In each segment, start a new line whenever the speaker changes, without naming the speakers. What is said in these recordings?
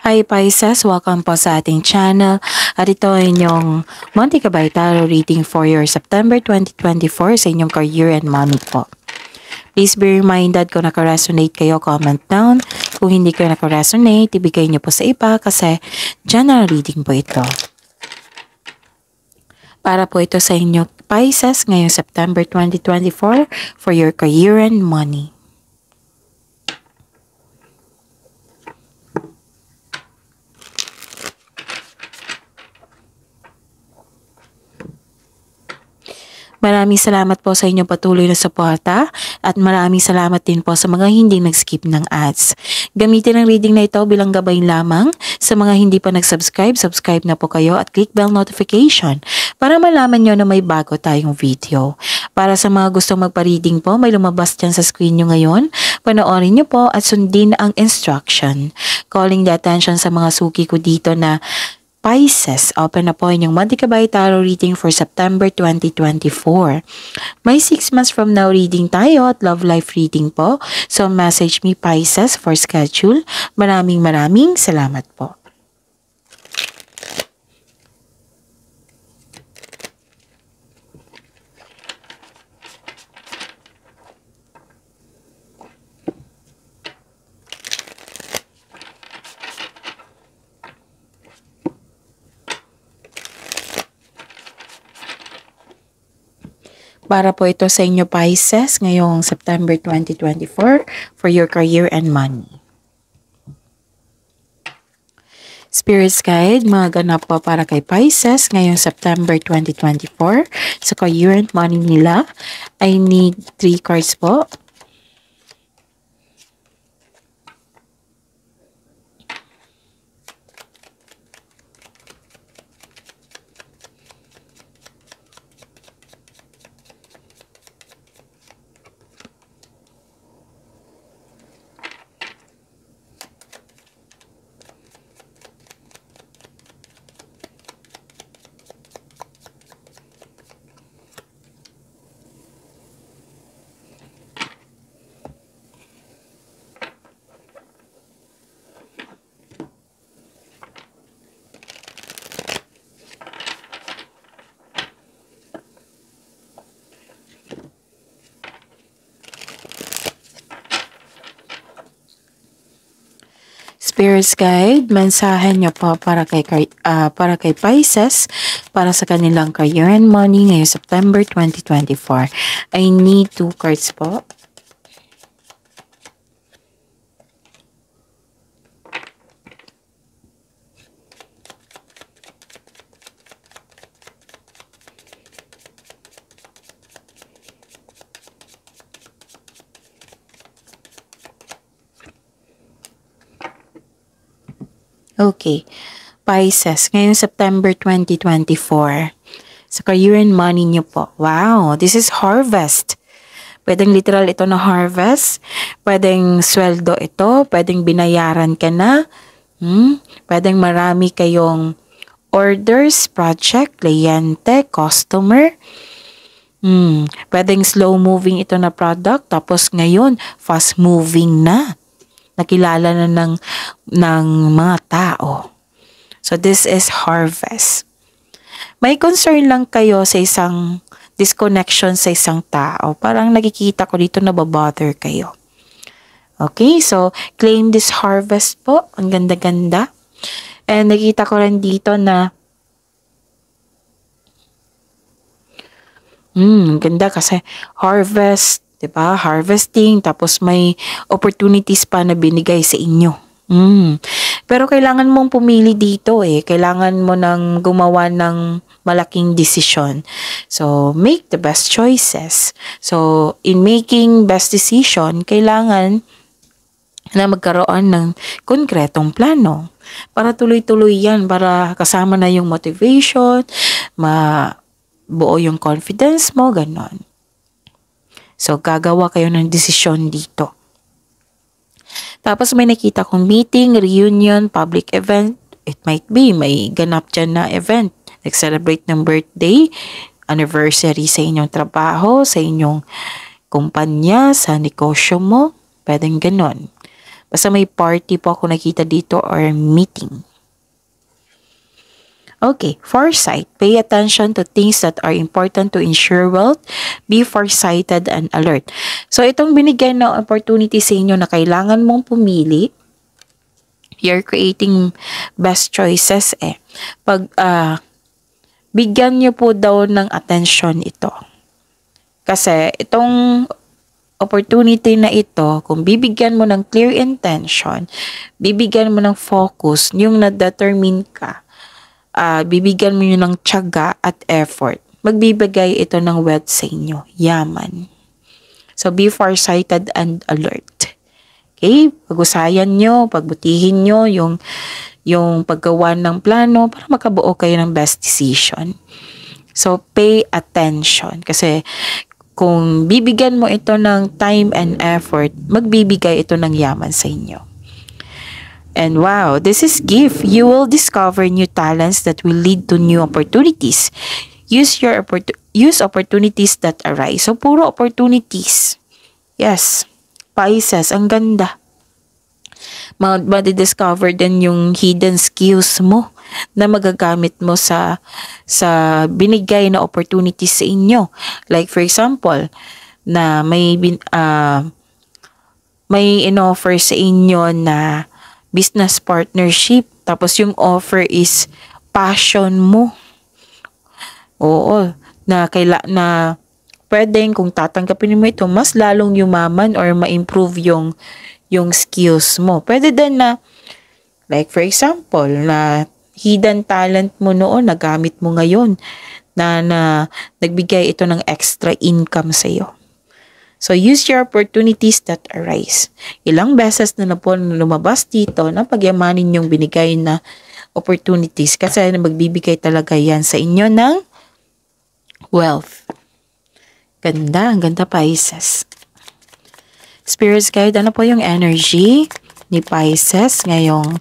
Hi Pisces, welcome po sa ating channel at ito ay inyong Monte Cabay Tarot reading for your September 2024 sa inyong career and money po. Please be reminded kung naka-resonate kayo, comment down. Kung hindi kayo naka-resonate, ibigay niyo po sa iba kasi general reading po ito. Para po ito sa inyo Pisces ngayong September 2024 for your career and money. Maraming salamat po sa inyong patuloy na suporta at maraming salamat din po sa mga hindi nag-skip ng ads. Gamitin ang reading na ito bilang gabay lamang. Sa mga hindi pa nag-subscribe, subscribe na po kayo at click bell notification para malaman nyo na may bago tayong video. Para sa mga gustong magpa-reading po, may lumabas dyan sa screen nyo ngayon. Panoorin nyo po at sundin ang instruction. Calling the attention sa mga suki ko dito na Pisces, open na po inyong Monte Cabay Tarot reading for September 2024. May 6 months from now reading tayo at love life reading po. So message me Pisces for schedule. Maraming salamat po. Para po ito sa inyo Pisces ngayong September 2024 for your career and money. Spirit's Guide, mga ganap po para kay Pisces ngayong September 2024 sa career and money nila. I need 3 cards po. Spirit's Guide, mensahe nyo po para kay Pisces, para sa kanilang career and money ngayong September 2024. I need 2 cards po. Okay, Pisces, ngayong September 2024, sa career and money nyo po. Wow, this is harvest. Pwedeng literal ito na harvest, pwedeng sweldo ito, pwedeng binayaran ka na, pwedeng marami kayong orders, project, kliyente, customer, pwedeng slow moving ito na product, tapos ngayon, fast moving na. Nakilala na ng mga tao. So this is harvest. May concern lang kayo sa isang disconnection sa isang tao. Parang nakikita ko dito na babother kayo. Okay, so claim this harvest po. Ang ganda-ganda. And nakita ko rin dito na ganda kasi harvest, diba? Harvesting, tapos may opportunities pa na binigay sa inyo. Pero kailangan mong pumili dito eh. Kailangan mo nang gumawa ng malaking desisyon. So, make the best choices. So, in making best decision, kailangan na magkaroon ng konkretong plano. Para tuloy-tuloy yan, para kasama na yung motivation, mabuo yung confidence mo, ganon. So, gagawa kayo ng desisyon dito. Tapos may nakita kong meeting, reunion, public event. It might be, may ganap dyan na event. Nag-celebrate ng birthday, anniversary sa inyong trabaho, sa inyong kumpanya, sa negosyo mo. Pwedeng ganon. Basta may party po ako nakita dito or meeting. Okay, foresight. Pay attention to things that are important to ensure wealth. Be foresighted and alert. So, itong binigyan ng opportunity sa inyo na kailangan mong pumili, you're creating best choices eh. Pag bigyan niyo po daw ng attention ito. Kasi itong opportunity na ito, kung bibigyan mo ng clear intention, bibigyan mo ng focus, yung na-determine ka, bibigyan mo yun ng tiyaga at effort, magbibigay ito ng wealth sa inyo, yaman. So, be foresighted and alert. Okay? Pag-usayan nyo, pagbutihin nyo yung paggawa ng plano para makabuo kayo ng best decision. So, pay attention. Kasi, kung bibigyan mo ito ng time and effort, magbibigay ito ng yaman sa inyo. And wow, this is gift. You will discover new talents that will lead to new opportunities. Use opportunities that arise. So, puro opportunities. Yes. Pisces, ang ganda. Madidiscover din yung hidden skills mo na magagamit mo sa binigay na opportunities sa inyo. Like for example, na may in-offer sa inyo na business partnership, tapos yung offer is passion mo. Oo, na pwedeng kung tatanggapin mo ito, mas lalong yumaman or ma-improve yung skills mo. Pwede din na, like for example, na hidden talent mo noon, nagamit mo ngayon, na nagbigay ito ng extra income sa'yo. So, use your opportunities that arise. Ilang beses na po lumabas dito na pagyamanin yung binigay na opportunities kasi magbibigay talaga yan sa inyo ng wealth. Ganda, ang ganda Pisces. Spirits guide, ano po yung energy ni Pisces ngayong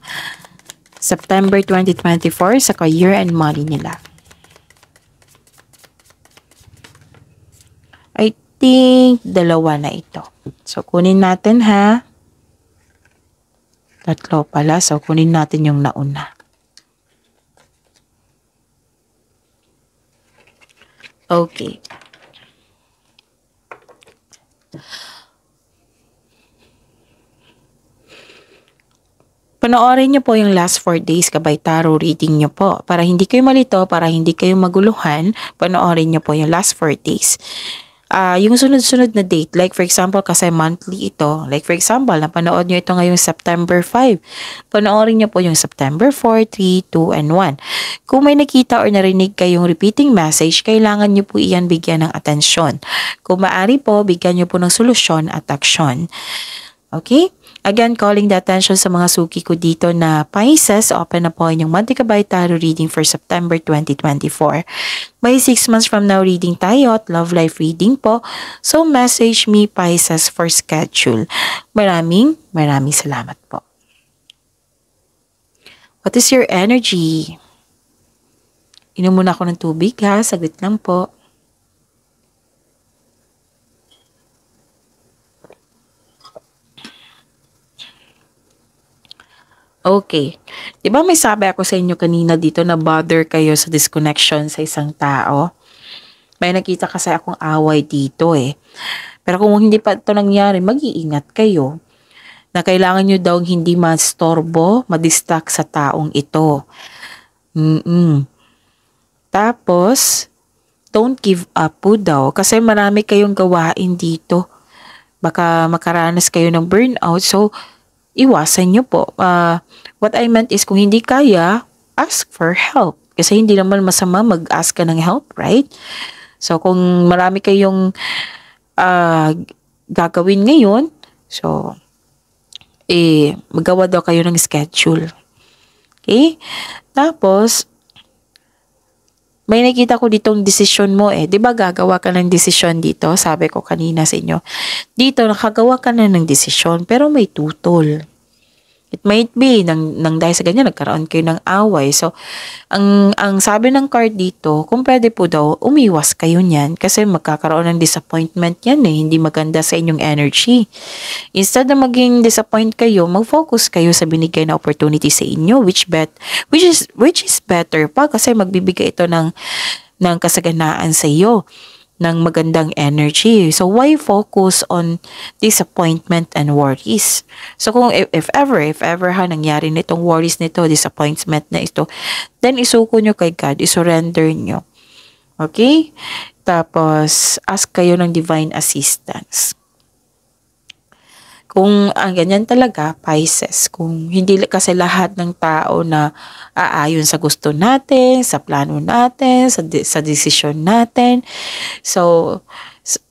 September 2024 sa career and money nila? I think dalawa na ito. So, kunin natin ha. Tatlo pala. So, kunin natin yung nauna. Okay. Panoorin niyo po yung last 4 days kabay tarot reading niyo po. Para hindi kayo malito, para hindi kayo maguluhan, panoorin niyo po yung last 4 days. Yung sunod-sunod na date, like for example, kasi monthly ito, like for example, napanood nyo ito ngayong September 5, panoorin nyo po yung September 4, 3, 2, and 1. Kung may nakita or narinig kayong repeating message, kailangan nyo po iyan bigyan ng atensyon. Kung maaari po, bigyan nyo po ng solusyon at aksyon. Okay? Again, calling the attention sa mga suki ko dito na Pisces, open na po inyong monthly kabay tarot reading for September 2024. May 6 months from now reading tayo at love life reading po. So, message me Pisces for schedule. Maraming salamat po. What is your energy? Inom muna ako ng tubig ha, saglit lang po. Okay. Diba may sabi ako sa inyo kanina dito na bother kayo sa disconnection sa isang tao? May nakita kasi akong away dito eh. Pero kung hindi pa ito nangyari, mag-iingat kayo na kailangan nyo daw hindi mastorbo, madistract sa taong ito. Tapos, don't give up po daw kasi marami kayong gawain dito. Baka makaranas kayo ng burnout. So, iwasan nyo po. What I meant is kung hindi kaya, ask for help. Kasi hindi naman masama mag-ask ka ng help, right? So, kung marami kayong gagawin ngayon, so, magawa daw kayo ng schedule. Okay? Tapos, may nakita ko ditong desisyon mo eh. 'Di ba gagawa ka ng desisyon dito? Sabi ko kanina sa inyo. Dito nakagawa ka na ng desisyon pero may tutol. It might be, nang dahil sa ganyan, nagkaroon kayo ng away. So, ang sabi ng card dito, kung pwede po daw, umiwas kayo niyan kasi magkakaroon ng disappointment yan eh. Hindi maganda sa inyong energy. Instead na maging disappoint kayo, mag-focus kayo sa binigay na opportunity sa inyo, which is better pa kasi magbibigay ito ng kasaganaan sa iyo, ng magandang energy. So, why focus on disappointment and worries? So, kung if ever nangyari nitong worries nito, disappointment na ito, then isuko nyo kay God, isurrender nyo. Okay? Tapos, ask kayo ng divine assistance. Kung ang ganyan talaga, Pisces, kung hindi kasi lahat ng tao na aayon sa gusto natin, sa plano natin, sa desisyon natin. So,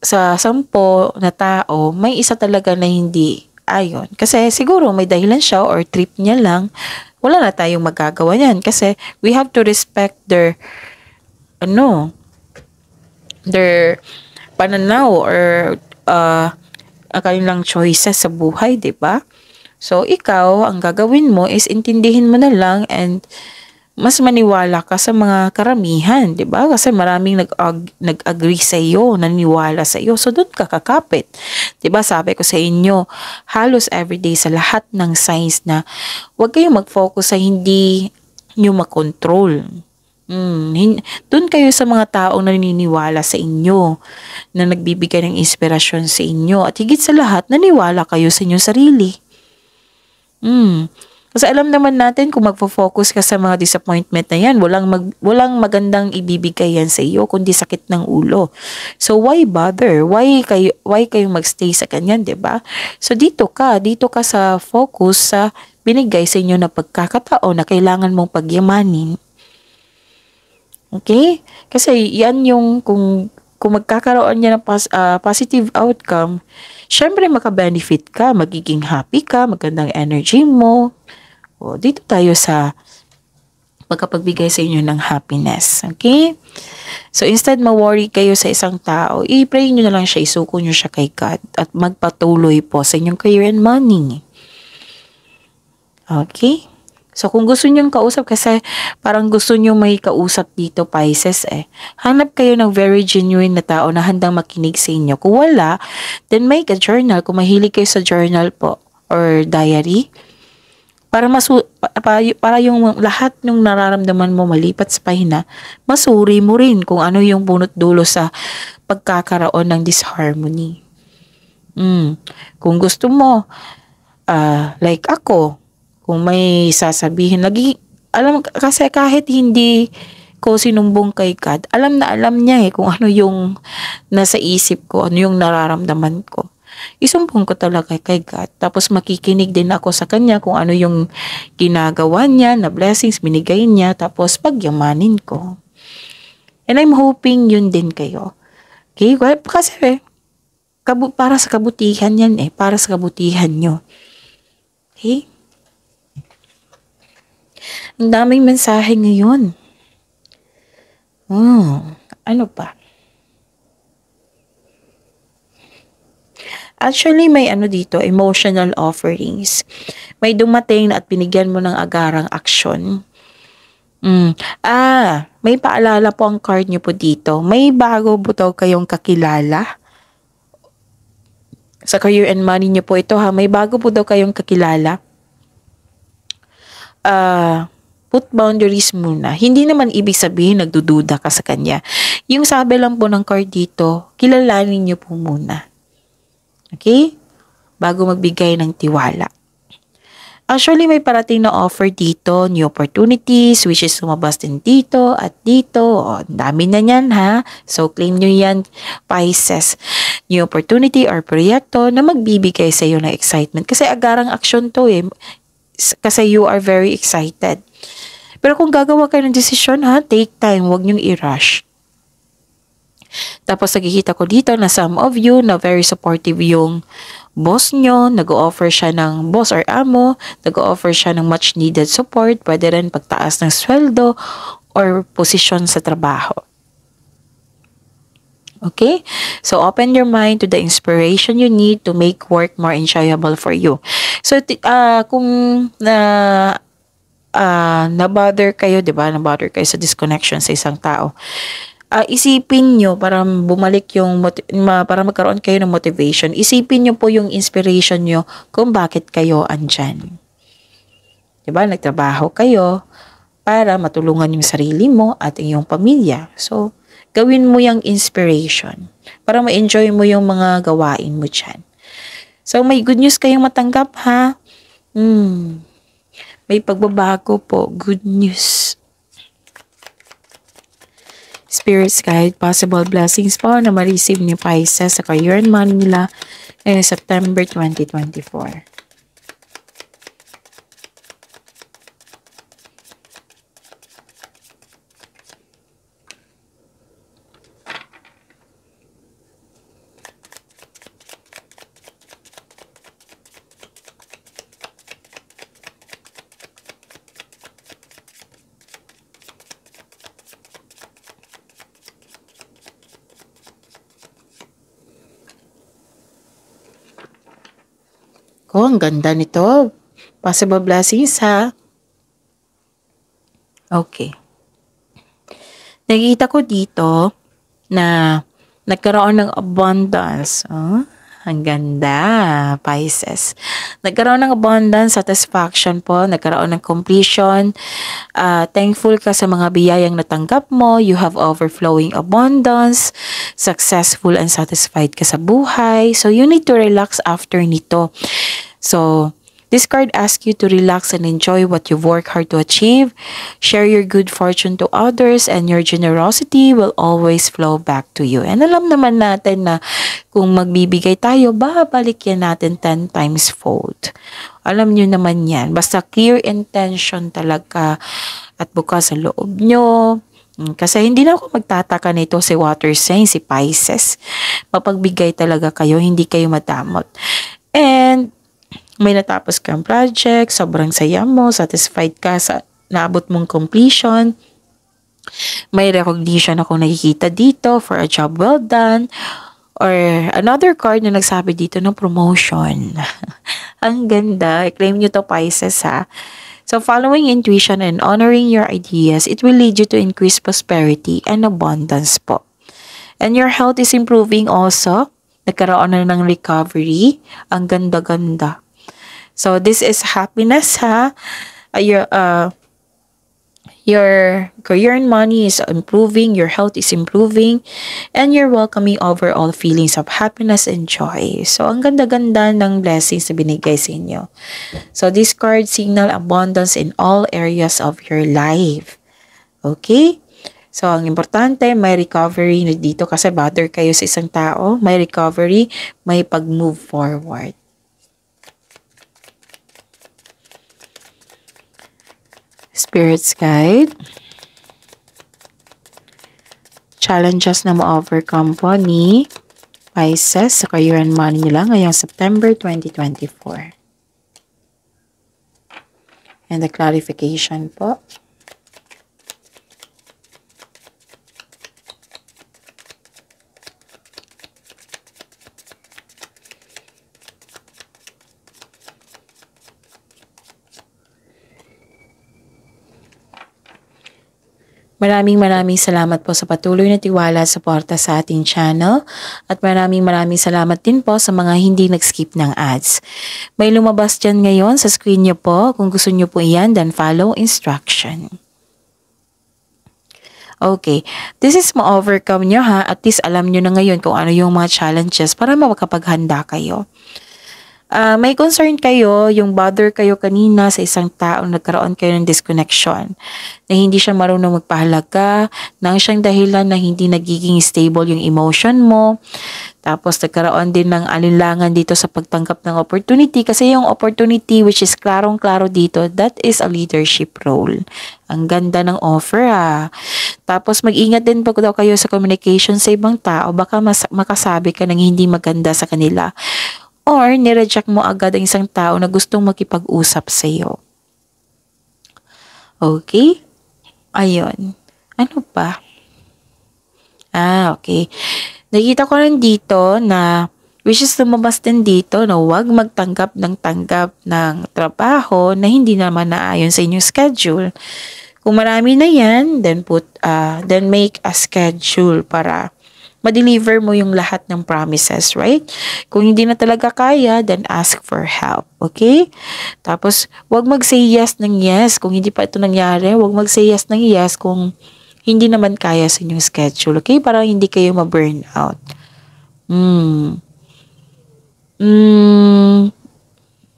sa 10 na tao, may isa talaga na hindi ayon. Kasi siguro may dahilan siya or trip niya lang. Wala na tayong magagawa yan. Kasi we have to respect their pananaw or ang kanilang choices sa buhay, 'di ba? So, ikaw, ang gagawin mo is intindihin mo na lang and mas maniwala ka sa mga karamihan, 'di ba? Kasi maraming nag-agree sa iyo, naniwala sa iyo. So, doon ka kakapit. 'Di ba? Sabi ko sa inyo, halos everyday sa lahat ng signs na huwag kayong mag-focus sa hindi nyo makontrol. Doon kayo sa mga taong naniniwala sa inyo, na nagbibigay ng inspirasyon sa inyo, at higit sa lahat, naniwala kayo sa inyong sarili. Kasi alam naman natin kung magfo-focus ka sa mga disappointment na yan, walang magandang ibibigay yan sa iyo, kundi sakit ng ulo. So why bother? Why kayo magstay sa kanyan, 'di ba? So dito ka sa focus sa binigay sa inyo na pagkakataon na kailangan mong pagyamanin. Okay? Kasi yan yung kung magkakaroon niya ng positive outcome, syempre maka-benefit ka, magiging happy ka, magandang energy mo. O, dito tayo sa magkapagbigay sa inyo ng happiness. Okay? So, instead ma-worry kayo sa isang tao, i-pray nyo na lang siya, isuko nyo siya kay God at magpatuloy po sa inyong career and money. Okay? So, kung gusto nyong kausap, kasi parang gusto nyo may kausap dito, Pisces hanap kayo ng very genuine na tao na handang makinig sa inyo. Kung wala, then make a journal. Kung mahilig kayo sa journal po, or diary, para yung lahat ng nararamdaman mo malipat sa pahina, masuri mo rin kung ano yung bunot dulo sa pagkakaroon ng disharmony. Kung gusto mo, like ako, kung may sasabihin, alam, kasi kahit hindi ko sinumbong kay God, alam niya kung ano yung nasa isip ko, ano yung nararamdaman ko. Isumbong ko talaga kay God. Tapos makikinig din ako sa kanya kung ano yung ginagawa niya, na blessings binigay niya, tapos pagyamanin ko. And I'm hoping yun din kayo. Okay? Kasi para sa kabutihan yan para sa kabutihan nyo. Okay? Ang daming mensahe ngayon. Ano pa? Actually, may dito, emotional offerings. May dumating na at binigyan mo ng agarang aksyon. May paalala po ang card nyo po dito. May bago po daw kayong kakilala. Sa career and money nyo po ito may bago po daw kayong kakilala. Put boundaries muna. Hindi naman ibig sabihin nagdududa ka sa kanya. Yung sabi lang po ng card dito, kilalanin nyo po muna. Okay? Bago magbigay ng tiwala. Actually, may parating na offer dito, new opportunities, which is lumabas din dito at dito. Ang dami na yan So, claim nyo yan, Pisces. New opportunity or proyekto na magbibigay sa iyo ng excitement. Kasi agarang aksyon to Kasi you are very excited. Pero kung gagawa kayo ng desisyon take time, huwag nyong i-rush. Tapos nakikita ko dito na some of you na very supportive yung boss nyo, nag-o-offer siya ng boss or amo, nag-o-offer siya ng much needed support, pwede rin pagtaas ng sweldo or posisyon sa trabaho. Okay? So, open your mind to the inspiration you need to make work more enjoyable for you. So, kung na-bother kayo, di ba? Na-bother kayo sa disconnection sa isang tao. Isipin nyo para bumalik yung, para magkaroon kayo ng motivation. Isipin nyo po yung inspiration nyo kung bakit kayo andyan. Di ba? Nagtrabaho kayo para matulungan yung sarili mo at iyong pamilya. So, gawin mo yung inspiration para ma-enjoy mo yung mga gawain mo dyan. So, may good news kayong matanggap, ha? May pagbabago po. Good news. Spirits guide, possible blessings po na ma-receive ni Pisces sa career and money nila ngayong September 2024. Ang ganda nito. Possible blessings, ha? Okay. Nakita ko dito na nagkaroon ng abundance. Ang ganda, Pisces. Nagkaroon ng abundance, satisfaction po, nagkaroon ng completion. Thankful ka sa mga biyayang natanggap mo. You have overflowing abundance. Successful and satisfied ka sa buhay. So, you need to relax after nito. So, this card asks you to relax and enjoy what you've worked hard to achieve. Share your good fortune to others and your generosity will always flow back to you. And alam naman natin na kung magbibigay tayo, babalik yan natin 10 times fold. Alam nyo naman yan. Basta clear intention talaga at bukas sa loob nyo. Kasi hindi na ako magtataka nito si water sign, si Pisces. Mapagbigay talaga kayo, hindi kayo madamot. And may natapos kang project, sobrang saya mo, satisfied ka sa naabot mong completion. May recognition ako nakikita dito for a job well done. Or another card na nagsabi dito ng promotion. Ang ganda. I-claim nyo to, Pisces, ha? So, following intuition and honoring your ideas, it will lead you to increase prosperity and abundance po. And your health is improving also. Nagkaroon na ng recovery. Ang ganda-ganda. So, this is happiness, ha? Your career and money is improving, your health is improving, and you're welcoming overall feelings of happiness and joy. So, ang ganda-ganda ng blessings na binigay sa inyo. So, this card signal abundance in all areas of your life. Okay? So, ang importante, may recovery na dito kasi bother kayo sa isang tao. May recovery, may pag-move forward. Spirits guide. Challenges na ma-overcome po ni Pisces sa career and money nila ngayong September 2024. And the clarification po. Maraming salamat po sa patuloy na tiwala at suporta sa ating channel at maraming salamat din po sa mga hindi nag-skip ng ads. May lumabas dyan ngayon sa screen nyo po. Kung gusto nyo po iyan, then follow instruction. Okay, this is ma-overcome nyo, ha. At least alam nyo na ngayon kung ano yung mga challenges para makapaghanda kayo. May concern kayo, yung bother kayo kanina sa isang taong nagkaroon kayo ng disconnection, na hindi siya marunong magpahalaga, nang siyang dahilan na hindi nagiging stable yung emotion mo, tapos nagkaroon din ng alinlangan dito sa pagtanggap ng opportunity, kasi yung opportunity which is klarong-klaro dito, that is a leadership role. Ang ganda ng offer, ha. Tapos mag-ingat din pag daw kayo sa communication sa ibang tao, baka makasabi ka ng hindi maganda sa kanila. Or nireject mo agad ang isang tao na gustong makipag-usap sa iyo. Okay? Ayun. Ano pa? Okay. Nakita ko rin dito na which is lumabas din dito na huwag magtanggap ng trabaho na hindi naman naayon sa inyong schedule. Kung marami na yan, then make a schedule para ma-deliver mo yung lahat ng promises, right? Kung hindi na talaga kaya, then ask for help, okay? Tapos, huwag mag-say yes ng yes. Kung hindi pa ito nangyari, huwag mag-say yes ng yes kung hindi naman kaya sa inyong schedule, okay? Para hindi kayo ma-burn out.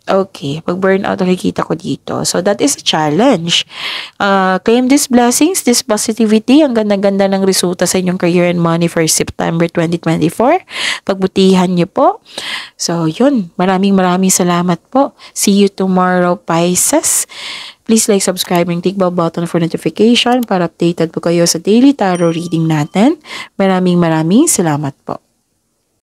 Okay, pag burnout nakikita ko dito. So, that is a challenge. Claim these blessings, this positivity. Ang ganda-ganda ng resulta sa inyong career and money for September 2024. Pagbutihan niyo po. So, yun. Maraming salamat po. See you tomorrow, Pisces. Please like, subscribe, and click the button for notification para updated po kayo sa daily tarot reading natin. Maraming salamat po.